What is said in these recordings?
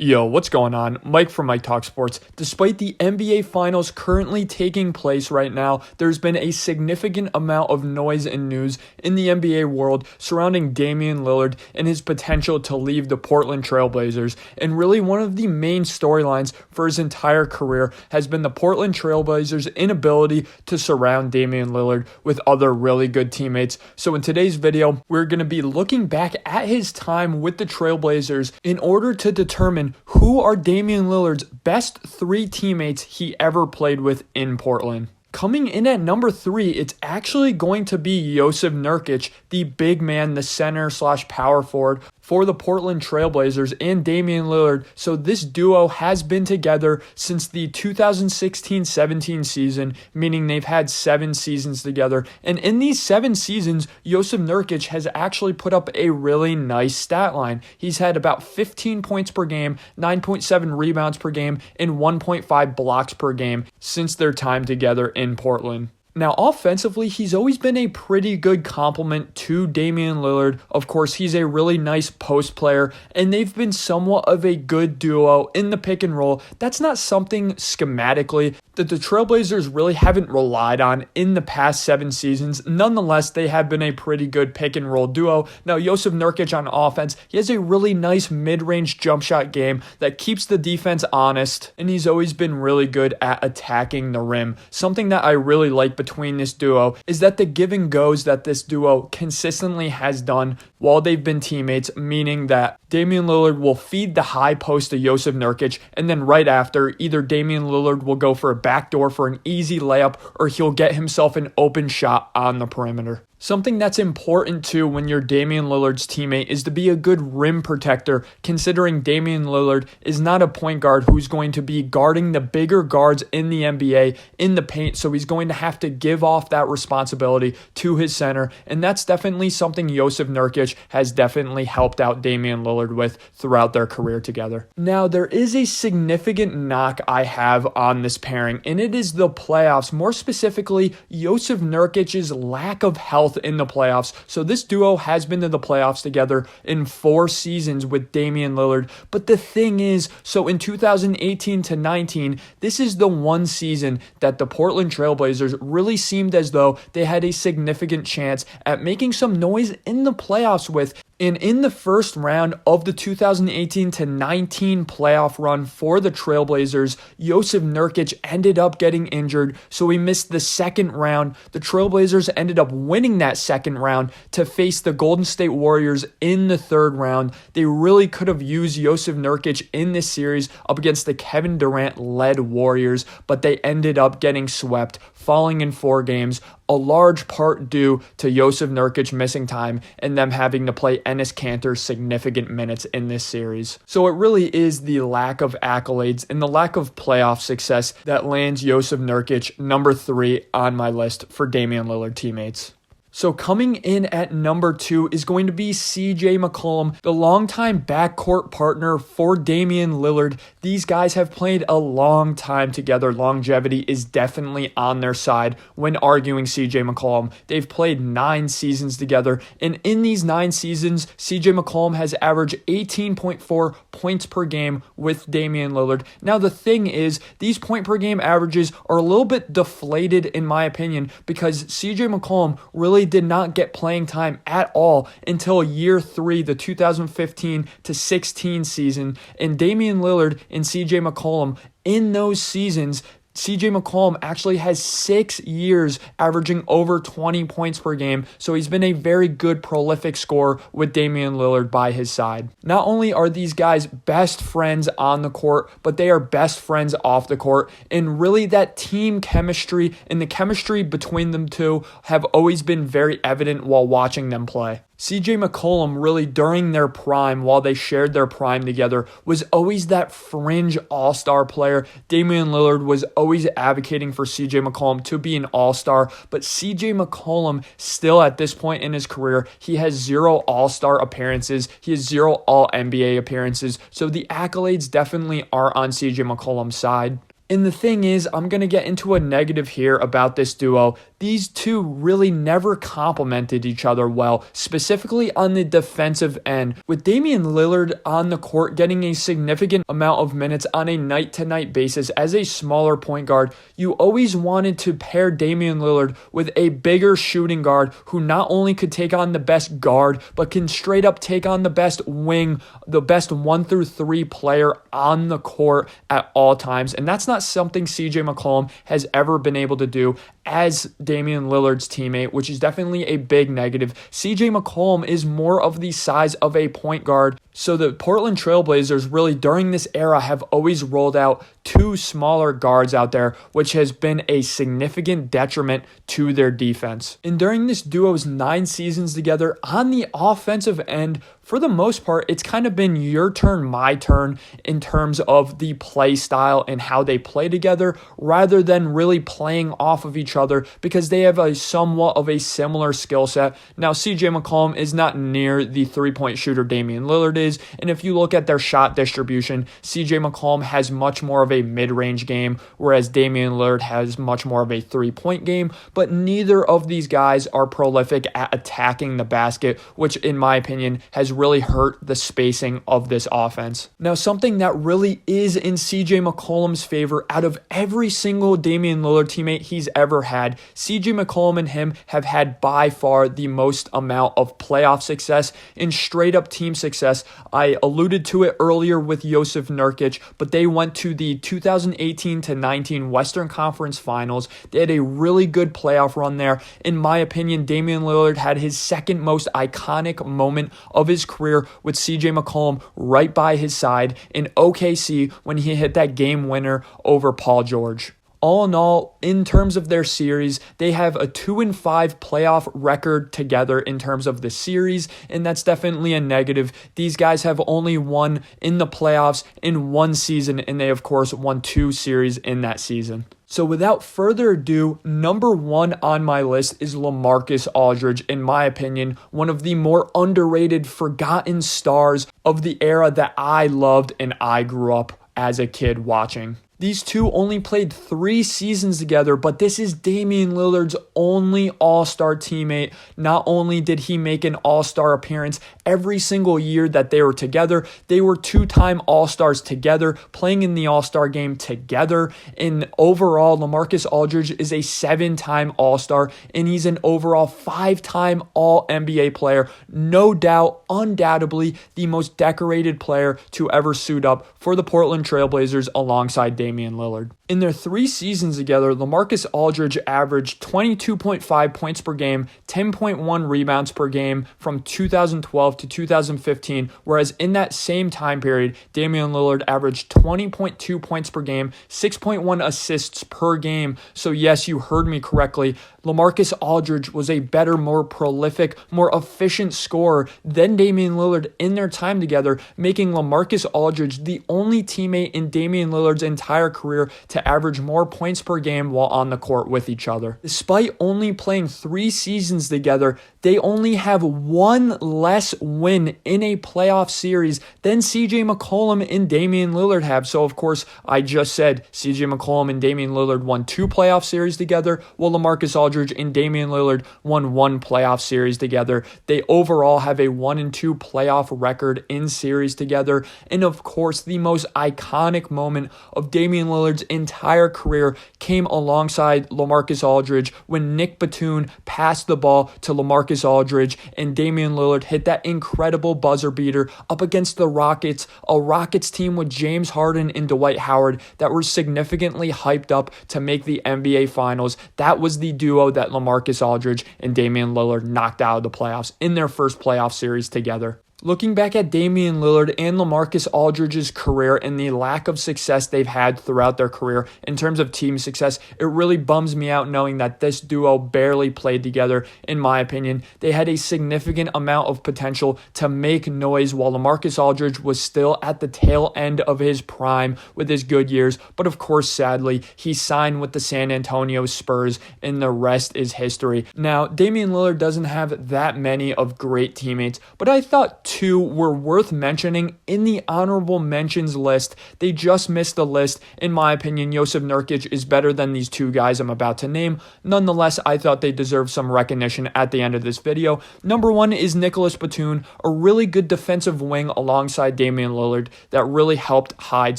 Yo, what's going on? Mike from Mike Talk Sports. Despite the NBA Finals currently taking place right now, there's been a significant amount of noise and news in the NBA world surrounding Damian Lillard and his potential to leave the Portland Trailblazers. And really one of the main storylines for his entire career has been the Portland Trailblazers' inability to surround Damian Lillard with other really good teammates. So in today's video, we're going to be looking back at his time with the Trailblazers in order to determine who are Damian Lillard's best three teammates he ever played with in Portland. Coming in at number 3, it's actually going to be Jusuf Nurkić, the big man, the center/power forward for the Portland Trailblazers, and Damian Lillard. So this duo has been together since the 2016-17 season, meaning they've had 7 seasons together. And in these 7 seasons, Jusuf Nurkić has actually put up a really nice stat line. He's had about 15 points per game, 9.7 rebounds per game, and 1.5 blocks per game since their time together in Portland. Now, offensively, he's always been a pretty good complement to Damian Lillard. Of course, he's a really nice post player, and they've been somewhat of a good duo in the pick and roll. That's not something schematically that the Trailblazers really haven't relied on in the past 7 seasons. Nonetheless, they have been a pretty good pick and roll duo. Now, Jusuf Nurkić on offense, he has a really nice mid-range jump shot game that keeps the defense honest, and he's always been really good at attacking the rim. Something that I really like between this duo is that the give and goes that this duo consistently has done while they've been teammates, meaning that Damian Lillard will feed the high post to Jusuf Nurkić, and then right after, either Damian Lillard will go for a backdoor for an easy layup, or he'll get himself an open shot on the perimeter. Something that's important too when you're Damian Lillard's teammate is to be a good rim protector, considering Damian Lillard is not a point guard who's going to be guarding the bigger guards in the NBA in the paint, so he's going to have to give off that responsibility to his center, and that's definitely something Jusuf Nurkić has definitely helped out Damian Lillard with throughout their career together. Now, there is a significant knock I have on this pairing, and it is the playoffs, more specifically Jusuf Nurkic's lack of health in the playoffs. So this duo has been to the playoffs together in 4 seasons with Damian Lillard. But the thing is, so in 2018-19, this is the one season that the Portland Trailblazers really seemed as though they had a significant chance at making some noise in the playoffs with. And in the first round of the 2018-19 playoff run for the Trailblazers, Jusuf Nurkić ended up getting injured, so he missed the second round. The Trailblazers ended up winning that second round to face the Golden State Warriors in the third round. They really could have used Jusuf Nurkić in this series up against the Kevin Durant-led Warriors, but they ended up getting swept, falling in 4 games, a large part due to Jusuf Nurkić missing time and them having to play Enes Kanter significant minutes in this series. So it really is the lack of accolades and the lack of playoff success that lands Jusuf Nurkić number 3 on my list for Damian Lillard teammates. So coming in at number 2 is going to be CJ McCollum, the longtime backcourt partner for Damian Lillard. These guys have played a long time together. Longevity is definitely on their side when arguing CJ McCollum. They've played 9 seasons together, and in these 9 seasons, CJ McCollum has averaged 18.4 points per game with Damian Lillard. Now the thing is, these point per game averages are a little bit deflated in my opinion because CJ McCollum really did not get playing time at all until year 3, the 2015-16 season. And Damian Lillard and CJ McCollum in those seasons, CJ McCollum actually has 6 years averaging over 20 points per game, so he's been a very good prolific scorer with Damian Lillard by his side. Not only are these guys best friends on the court, but they are best friends off the court, and really that team chemistry and the chemistry between them two have always been very evident while watching them play. CJ McCollum really during their prime, while they shared their prime together, was always that fringe all-star player. Damian Lillard was always advocating for CJ McCollum to be an all-star, but CJ McCollum still at this point in his career, he has 0 all-star appearances, he has 0 all-NBA appearances, so the accolades definitely are on CJ McCollum's side. And the thing is, I'm going to get into a negative here about this duo. These two really never complemented each other well, specifically on the defensive end. With Damian Lillard on the court getting a significant amount of minutes on a night-to-night basis as a smaller point guard, you always wanted to pair Damian Lillard with a bigger shooting guard who not only could take on the best guard, but can straight up take on the best wing, the best 1 through 3 player on the court at all times. And that's not something CJ McCollum has ever been able to do as Damian Lillard's teammate, which is definitely a big negative. CJ McCollum is more of the size of a point guard. So the Portland Trailblazers really during this era have always rolled out 2 smaller guards out there, which has been a significant detriment to their defense. And during this duo's 9 seasons together on the offensive end, for the most part, it's kind of been your turn, my turn in terms of the play style and how they play together rather than really playing off of each other because they have a somewhat of a similar skill set. Now, CJ McCollum is not near the 3-point shooter Damian Lillard is, and if you look at their shot distribution, CJ McCollum has much more of a mid-range game, whereas Damian Lillard has much more of a 3-point game, but neither of these guys are prolific at attacking the basket, which in my opinion has really hurt the spacing of this offense. Now, something that really is in CJ McCollum's favor out of every single Damian Lillard teammate he's ever had, CJ McCollum and him have had by far the most amount of playoff success and straight up team success. I alluded to it earlier with Jusuf Nurkić, but they went to the 2018-19 Western Conference Finals. They had a really good playoff run there. In my opinion, Damian Lillard had his second most iconic moment of his career with CJ McCollum right by his side in OKC when he hit that game winner over Paul George. All in all, in terms of their series, they have a 2-5 playoff record together in terms of the series, and that's definitely a negative. These guys have only won in the playoffs in 1 season, and they, of course, won 2 series in that season. So without further ado, number 1 on my list is LaMarcus Aldridge, in my opinion, one of the more underrated, forgotten stars of the era that I loved and I grew up as a kid watching. These two only played 3 seasons together, but this is Damian Lillard's only all-star teammate. Not only did he make an all-star appearance every single year that they were together, they were 2-time all-stars together, playing in the all-star game together. And overall, LaMarcus Aldridge is a 7-time all-star, and he's an overall 5-time all-NBA player. No doubt, undoubtedly, the most decorated player to ever suit up for the Portland Trailblazers alongside Damian Lillard. In their 3 seasons together, LaMarcus Aldridge averaged 22.5 points per game, 10.1 rebounds per game from 2012 to 2015, whereas in that same time period, Damian Lillard averaged 20.2 points per game, 6.1 assists per game. So yes, you heard me correctly. LaMarcus Aldridge was a better, more prolific, more efficient scorer than Damian Lillard in their time together, making LaMarcus Aldridge the only teammate in Damian Lillard's entire career to average more points per game while on the court with each other. Despite only playing 3 seasons together, they only have 1 less win in a playoff series than CJ McCollum and Damian Lillard have. So of course, I just said CJ McCollum and Damian Lillard won 2 playoff series together, while LaMarcus Aldridge and Damian Lillard won 1 playoff series together. They overall have a 1-2 playoff record in series together. And of course, the most iconic moment of Damian Lillard's entire career came alongside LaMarcus Aldridge when Nick Batum passed the ball to LaMarcus Aldridge and Damian Lillard hit that incredible buzzer beater up against the Rockets, a Rockets team with James Harden and Dwight Howard that were significantly hyped up to make the NBA Finals. That was the duo that LaMarcus Aldridge and Damian Lillard knocked out of the playoffs in their first playoff series together. Looking back at Damian Lillard and LaMarcus Aldridge's career and the lack of success they've had throughout their career in terms of team success, it really bums me out knowing that this duo barely played together, in my opinion. They had a significant amount of potential to make noise while LaMarcus Aldridge was still at the tail end of his prime with his good years, but of course, sadly, he signed with the San Antonio Spurs and the rest is history. Now, Damian Lillard doesn't have that many of great teammates, but I thought two were worth mentioning in the honorable mentions list. They just missed the list. In my opinion, Jusuf Nurkić is better than these two guys I'm about to name. Nonetheless, I thought they deserved some recognition at the end of this video. Number one is Nicolas Batum, a really good defensive wing alongside Damian Lillard that really helped hide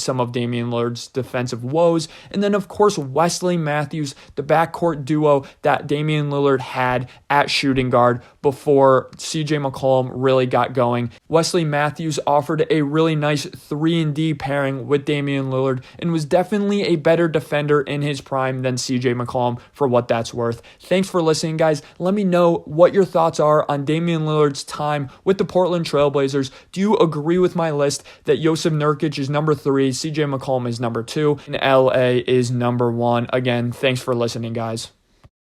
some of Damian Lillard's defensive woes. And then, of course, Wesley Matthews, the backcourt duo that Damian Lillard had at shooting guard before CJ McCollum really got going. Wesley Matthews offered a really nice 3-and-D pairing with Damian Lillard and was definitely a better defender in his prime than CJ McCollum, for what that's worth. Thanks for listening, guys. Let me know what your thoughts are on Damian Lillard's time with the Portland Trailblazers. Do you agree with my list that Jusuf Nurkić is number 3, CJ McCollum is number 2, and LA is number 1? Again, thanks for listening, guys.